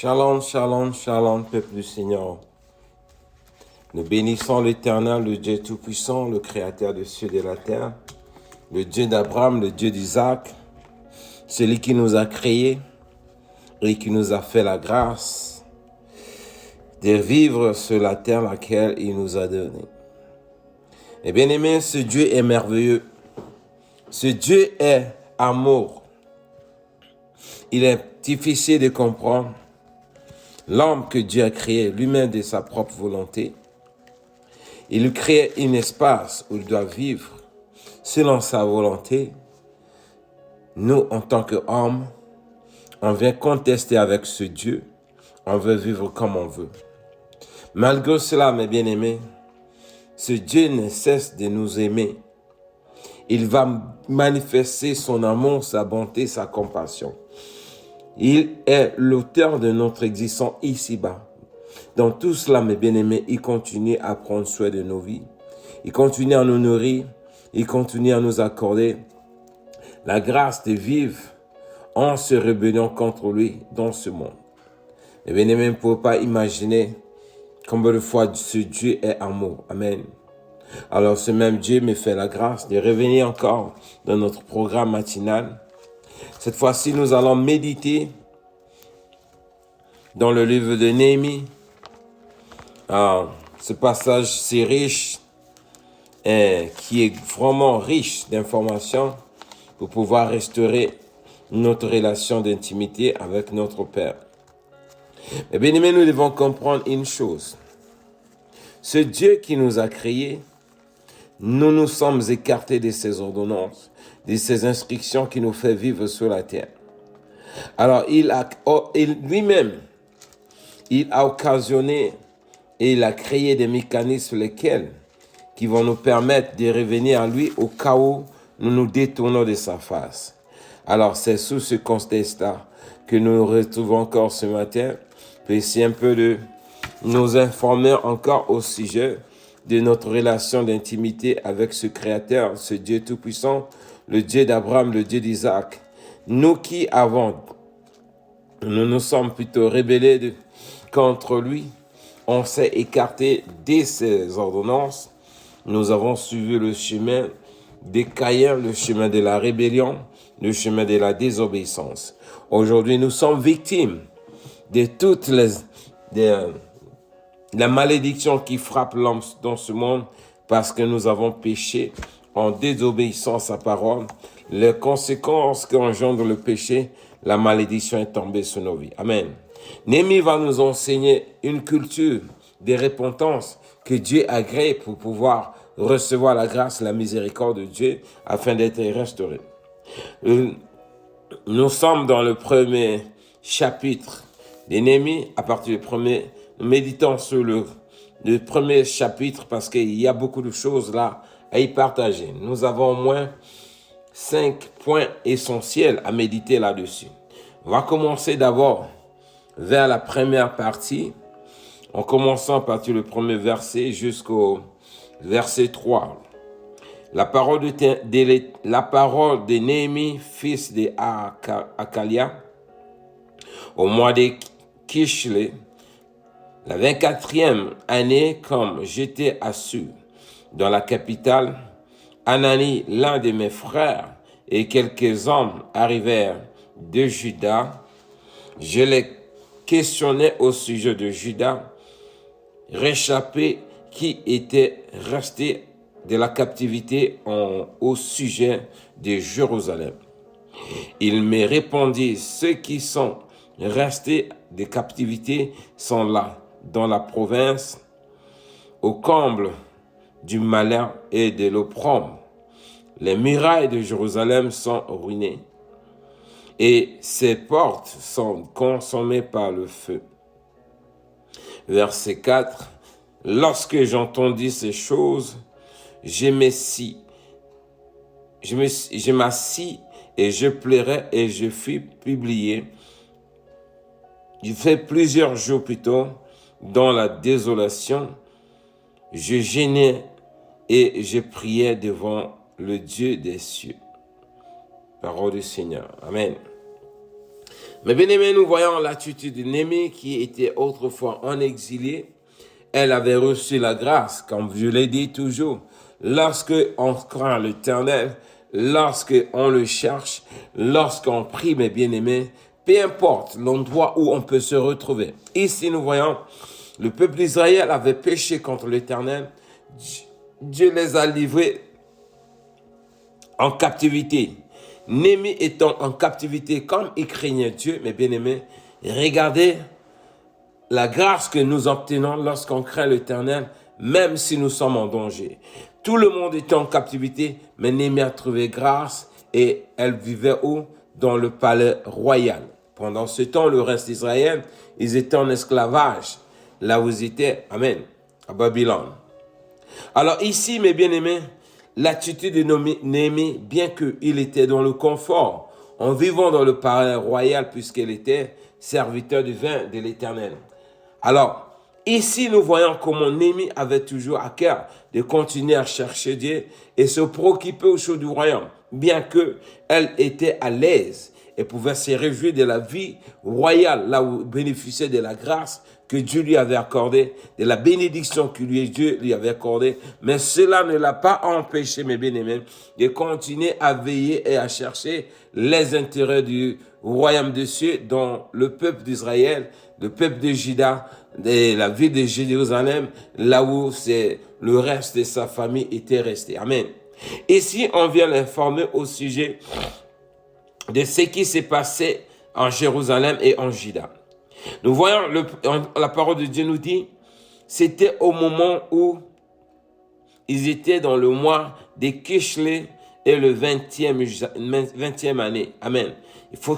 Shalom, shalom, shalom, peuple du Seigneur. Nous bénissons l'Éternel, le Dieu Tout-Puissant, le Créateur des cieux et de la terre, le Dieu d'Abraham, le Dieu d'Isaac, celui qui nous a créés et qui nous a fait la grâce de vivre sur la terre laquelle il nous a donnée. Et bien aimé, ce Dieu est merveilleux. Ce Dieu est amour. Il est difficile de comprendre l'homme que Dieu a créé lui-même de sa propre volonté. Il lui crée un espace où il doit vivre selon sa volonté. Nous, en tant qu'hommes, on vient contester avec ce Dieu. On veut vivre comme on veut. Malgré cela, mes bien-aimés, ce Dieu ne cesse de nous aimer. Il va manifester son amour, sa bonté, sa compassion. Il est l'auteur de notre existence ici-bas. Dans tout cela, mes bien-aimés, il continue à prendre soin de nos vies. Il continue à nous nourrir. Il continue à nous accorder la grâce de vivre en se rébellant contre lui dans ce monde. Mes bien-aimés, vous ne pouvez pas imaginer combien de fois ce Dieu est amour. Amen. Alors, ce même Dieu me fait la grâce de revenir encore dans notre programme matinal. Cette fois-ci, nous allons méditer dans le livre de Néhémie. Ce passage, c'est riche, qui est vraiment riche d'informations pour pouvoir restaurer notre relation d'intimité avec notre Père. Mais bien aimé, nous devons comprendre une chose. Ce Dieu qui nous a créés, nous nous sommes écartés de ses ordonnances, de ses instructions qui nous fait vivre sur la terre. Alors, lui-même, il a occasionné et il a créé des mécanismes lesquels qui vont nous permettre de revenir à lui au cas où nous nous détournons de sa face. Alors, c'est sous ce contexte-là que nous nous retrouvons encore ce matin pour essayer un peu de nous informer encore au sujet de notre relation d'intimité avec ce Créateur, ce Dieu Tout-Puissant, le Dieu d'Abraham, le Dieu d'Isaac. Nous qui avons, nous nous sommes plutôt rebellés contre lui, on s'est écarté de ses ordonnances. Nous avons suivi le chemin des Caïns, le chemin de la rébellion, le chemin de la désobéissance. Aujourd'hui, nous sommes victimes de toutes la malédiction qui frappe l'homme dans ce monde parce que nous avons péché en désobéissant à sa parole. Les conséquences qu'engendre le péché, la malédiction est tombée sur nos vies. Amen. Néhémie va nous enseigner une culture de repentance que Dieu a créée pour pouvoir recevoir la grâce, la miséricorde de Dieu afin d'être restaurés. Nous sommes dans le premier chapitre de Néhémie. À partir du premier, nous méditons sur le premier chapitre parce qu'il y a beaucoup de choses là à y partager. Nous avons au moins 5 points essentiels à méditer là-dessus. On va commencer d'abord vers la première partie, en commençant à partir du premier verset jusqu'au verset 3. La parole de Néhémie, fils de Hakalia, au mois de Kishlé, la 24e année, comme j'étais à Sur, dans la capitale, Anani, l'un de mes frères, et quelques hommes arrivèrent de Juda. Je les questionnais au sujet de Juda, réchappé qui était resté de la captivité au sujet de Jérusalem. Il me répondit, ceux qui sont restés de captivité sont là, dans la province, au comble du malheur et de l'opprobre. Les murailles de Jérusalem sont ruinées et ses portes sont consommées par le feu. Verset 4. Lorsque j'entendis ces choses, je m'assis et je pleurais et je fus publié. Il fait plusieurs jours plutôt dans la désolation. Je gênais et je priais devant le Dieu des cieux. Parole du Seigneur. Amen. Mais bien aimé, nous voyons l'attitude de Néhémie qui était autrefois en exilé. Elle avait reçu la grâce, comme je l'ai dit toujours. Lorsque on craint l'Éternel, lorsque on le cherche, lorsqu'on prie, mes bien-aimés, peu importe l'endroit où on peut se retrouver. Ici, nous voyons, le peuple d'Israël avait péché contre l'Éternel. Dieu les a livrés en captivité. Néhémie étant en captivité, comme il craignait Dieu, mes bien-aimés, regardez la grâce que nous obtenons lorsqu'on craint l'Éternel, même si nous sommes en danger. Tout le monde était en captivité, mais Néhémie a trouvé grâce et elle vivait où? Dans le palais royal. Pendant ce temps, le reste d'Israël, ils étaient en esclavage, là où ils étaient, amen, à Babylone. Alors ici, mes bien-aimés, l'attitude de Néhémie, bien qu'il était dans le confort, en vivant dans le palais royal, puisqu'il était serviteur du vin de l'Éternel. Alors, ici, nous voyons comment Néhémie avait toujours à cœur de continuer à chercher Dieu et se préoccuper aux choses du royaume, bien qu'elle était à l'aise et pouvait se réjouir de la vie royale, là où bénéficiait de la grâce que Dieu lui avait accordée, de la bénédiction que Dieu lui avait accordée. Mais cela ne l'a pas empêché, mes bien-aimés, de continuer à veiller et à chercher les intérêts du royaume des cieux dont le peuple d'Israël, le peuple de Juda, de la ville de Jérusalem, là où le reste de sa famille était resté. Amen. Ici, on vient l'informer au sujet de ce qui s'est passé en Jérusalem et en Juda. Nous voyons, la parole de Dieu nous dit, c'était au moment où ils étaient dans le mois de Kishlé et le 20e année. Amen. Il faut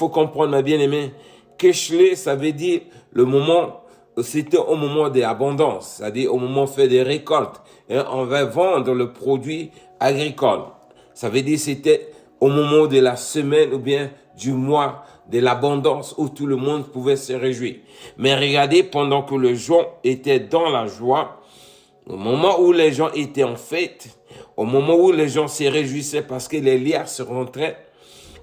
comprendre, ma bien-aimée, Kishlé, ça veut dire le moment, c'était au moment de l'abondance, c'est-à-dire au moment où on fait des récoltes. Et on va vendre le produit agricole. Ça veut dire c'était au moment de la semaine ou bien du mois de l'abondance où tout le monde pouvait se réjouir. Mais regardez, pendant que les gens étaient dans la joie, au moment où les gens étaient en fête, au moment où les gens se réjouissaient parce que les liens se rentraient,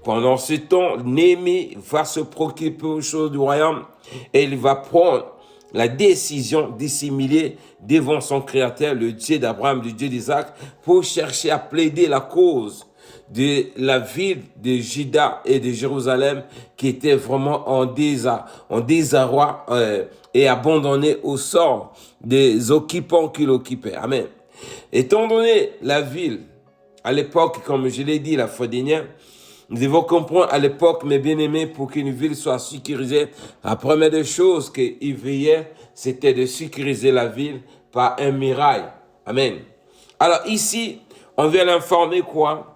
pendant ce temps, Néhémie va se préoccuper aux choses du royaume et il va prendre la décision d'assimiler devant son Créateur, le Dieu d'Abraham, le Dieu d'Isaac, pour chercher à plaider la cause de la ville de Juda et de Jérusalem qui était vraiment en désarroi et abandonnée au sort des occupants qui l'occupaient. Amen. Étant donné la ville, à l'époque, comme je l'ai dit la fois dernière, nous devons comprendre à l'époque, mes bien-aimés, pour qu'une ville soit sécurisée, la première des choses qu'ils veillaient, c'était de sécuriser la ville par un muraille. Amen. Alors ici, on vient l'informer quoi?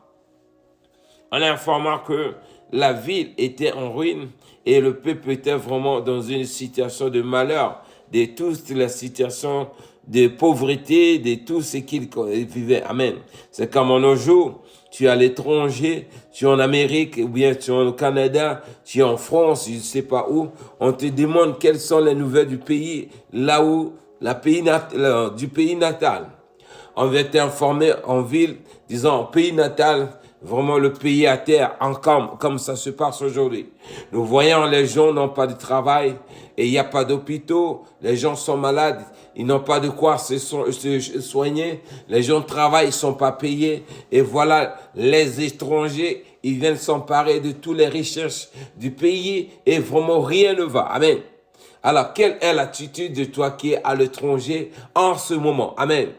En informant que la ville était en ruine et le peuple était vraiment dans une situation de malheur, de toutes les situations de pauvreté, de tout ce qu'ils vivaient. Amen. C'est comme en nos jours, tu es à l'étranger, tu es en Amérique, ou bien tu es au Canada, tu es en France, je ne sais pas où. On te demande quelles sont les nouvelles du pays, là où, du pays natal. On va t'informer en ville, disons, pays natal, vraiment le pays à terre, comme ça se passe aujourd'hui. Nous voyons les gens n'ont pas de travail et il n'y a pas d'hôpitaux, les gens sont malades, ils n'ont pas de quoi se soigner, les gens travaillent, ils ne sont pas payés et voilà, les étrangers, ils viennent s'emparer de toutes les richesses du pays et vraiment rien ne va. Amen. Alors, quelle est l'attitude de toi qui es à l'étranger en ce moment? Amen.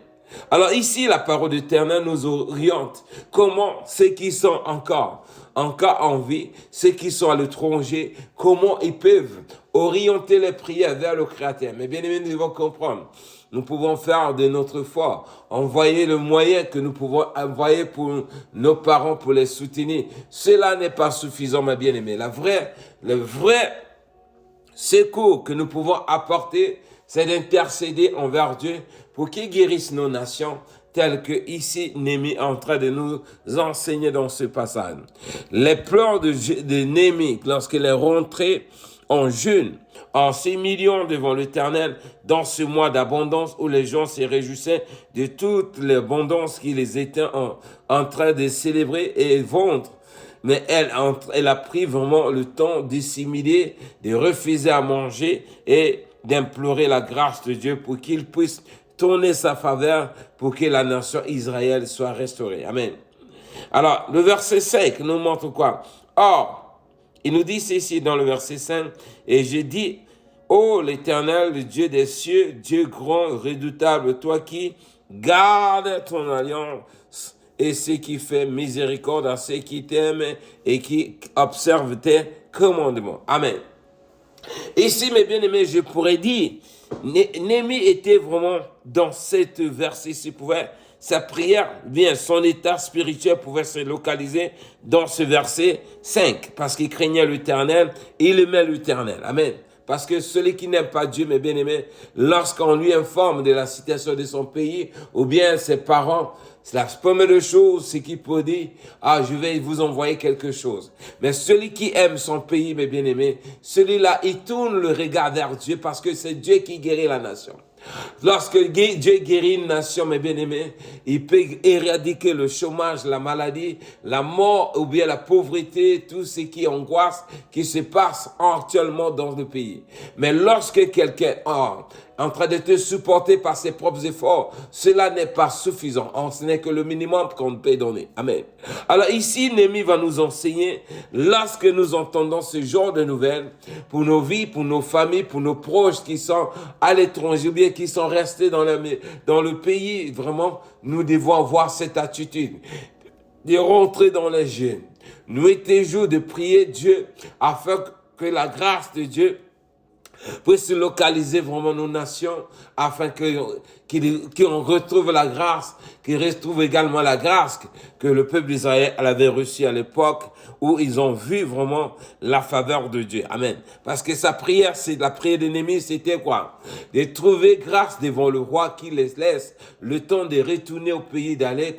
Alors ici, la parole de l'Éternel nous oriente comment ceux qui sont encore en vie, ceux qui sont à l'étranger, comment ils peuvent orienter les prières vers le Créateur. Mais bien aimés, nous devons comprendre. Nous pouvons faire de notre foi, envoyer le moyen que nous pouvons envoyer pour nos parents, pour les soutenir. Cela n'est pas suffisant, mes bien-aimés. Le vrai secours que nous pouvons apporter, c'est d'intercéder envers Dieu pour qu'il guérisse nos nations, tel que ici Néhémie est en train de nous enseigner dans ce passage. Les plans de Néhémie, lorsqu'il est rentré en jeûne, en 6 millions devant l'Éternel, dans ce mois d'abondance où les gens se réjouissaient de toute l'abondance qu'ils étaient en train de célébrer et vendre mais elle a pris vraiment le temps d'assimiler, de refuser à manger et d'implorer la grâce de Dieu pour qu'il puisse tourner sa faveur pour que la nation Israël soit restaurée. Amen. Alors, le verset 5 nous montre quoi? Or, il nous dit ceci dans le verset 5, et j'ai dit, ô l'Éternel, le Dieu des cieux, Dieu grand, redoutable, toi qui gardes ton alliance et ce qui fait miséricorde à ceux qui t'aiment et qui observent tes commandements. Amen. Ici, mes bien-aimés, je pourrais dire, Néhémie était vraiment dans cette verset, sa prière, bien, son état spirituel pouvait se localiser dans ce verset 5, parce qu'il craignait l'Éternel, il aimait l'Éternel. Amen. Parce que celui qui n'aime pas Dieu, mes bien-aimés, lorsqu'on lui informe de la situation de son pays, ou bien ses parents, c'est la première chose, c'est qu'il peut dire, je vais vous envoyer quelque chose. Mais celui qui aime son pays, mes bien-aimés, celui-là, il tourne le regard vers Dieu parce que c'est Dieu qui guérit la nation. Lorsque Dieu guérit une nation, mes bien-aimés, il peut éradiquer le chômage, la maladie, la mort ou bien la pauvreté, tout ce qui angoisse, qui se passe actuellement dans le pays. Mais lorsque quelqu'un en train de te supporter par ses propres efforts, cela n'est pas suffisant. Ce n'est que le minimum qu'on peut donner. Amen. Alors ici, Néhémie va nous enseigner, lorsque nous entendons ce genre de nouvelles, pour nos vies, pour nos familles, pour nos proches qui sont à l'étranger, ou bien qui sont restés dans le pays, vraiment, nous devons avoir cette attitude de rentrer dans les jeûnes. Nous était jour de prier Dieu afin que la grâce de Dieu puisse localiser vraiment nos nations afin qu'on retrouve la grâce, qu'ils retrouvent également la grâce que le peuple d'Israël avait reçue à l'époque où ils ont vu vraiment la faveur de Dieu. Amen. Parce que sa prière, la prière de Néhémie, c'était quoi? De trouver grâce devant le roi qui les laisse le temps de retourner au pays, d'aller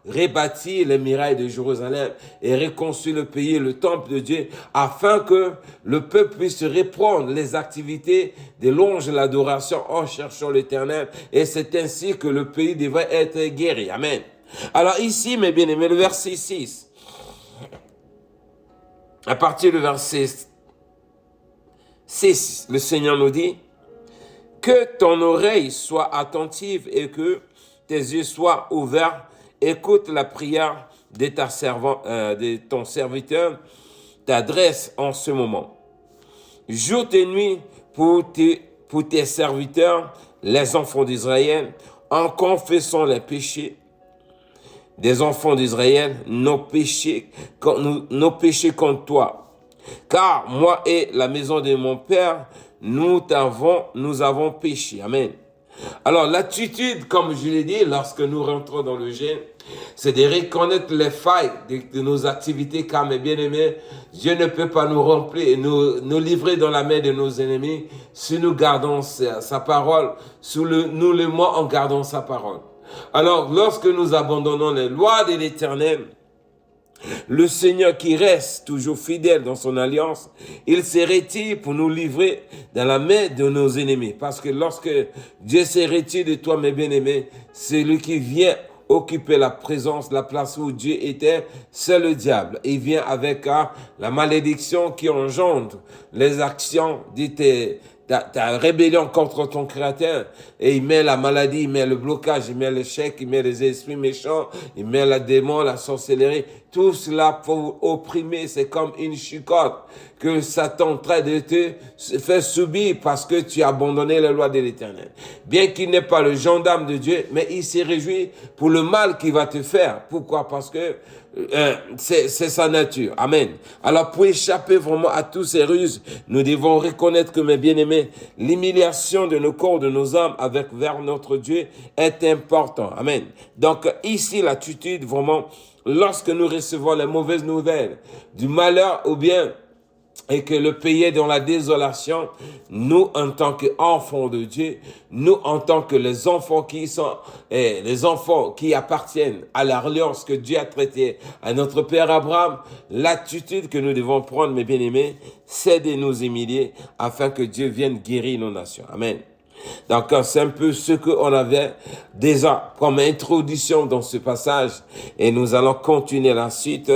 rebâtir les murailles de Jérusalem et reconstruire le pays, le temple de Dieu, afin que le peuple puisse reprendre les activités de louange et l'adoration en cherchant l'Éternel. Et c'est ainsi que le pays devrait être guéri. Amen. Alors ici, mes bien-aimés, le verset 6, à partir du verset 6, le Seigneur nous dit, que ton oreille soit attentive et que tes yeux soient ouverts. Écoute la prière de ton serviteur t'adresse en ce moment. Jour et nuit pour tes serviteurs, les enfants d'Israël, en confessant les péchés des enfants d'Israël, nos péchés contre toi. Car moi et la maison de mon Père, nous avons péché. Amen. Alors, l'attitude, comme je l'ai dit, lorsque nous rentrons dans le jeûne, c'est de reconnaître les failles de nos activités, car, mes bien-aimés, Dieu ne peut pas nous remplir et nous livrer dans la main de nos ennemis si nous gardons sa parole, nous l'aimons en gardant sa parole. Alors, lorsque nous abandonnons les lois de l'Éternel, le Seigneur qui reste toujours fidèle dans son alliance, il se retire pour nous livrer dans la main de nos ennemis. Parce que lorsque Dieu se retire de toi, mes bien-aimés, c'est lui qui vient occuper la place où Dieu était, c'est le diable. Il vient avec la malédiction qui engendre les actions de ta rébellion contre ton Créateur, et il met la maladie, il met le blocage, il met l'échec, il met les esprits méchants, il met la démon, la sorcellerie, tout cela pour opprimer. C'est comme une chicotte que Satan traite de te faire subir parce que tu as abandonné les lois de l'Éternel. Bien qu'il n'est pas le gendarme de Dieu, mais il se réjouit pour le mal qu'il va te faire. Pourquoi? Parce que c'est sa nature. Amen. Alors, pour échapper vraiment à tous ces ruses, nous devons reconnaître que, mes bien-aimés, l'humiliation de nos corps, de nos âmes vers notre Dieu est important. Amen. Donc, ici, l'attitude vraiment, lorsque nous recevons les mauvaises nouvelles du malheur ou bien et que le pays est dans la désolation, nous, en tant qu'enfants de Dieu, nous, en tant que les enfants qui appartiennent à l'alliance que Dieu a traitée à notre Père Abraham, l'attitude que nous devons prendre, mes bien-aimés, c'est de nous humilier afin que Dieu vienne guérir nos nations. Amen. Donc, c'est un peu ce qu'on avait déjà comme introduction dans ce passage. Et nous allons continuer la suite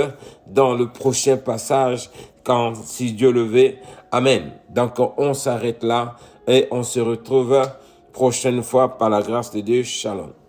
dans le prochain passage, quand, si Dieu le veut. Amen. Donc, on s'arrête là et on se retrouve prochaine fois par la grâce de Dieu. Shalom.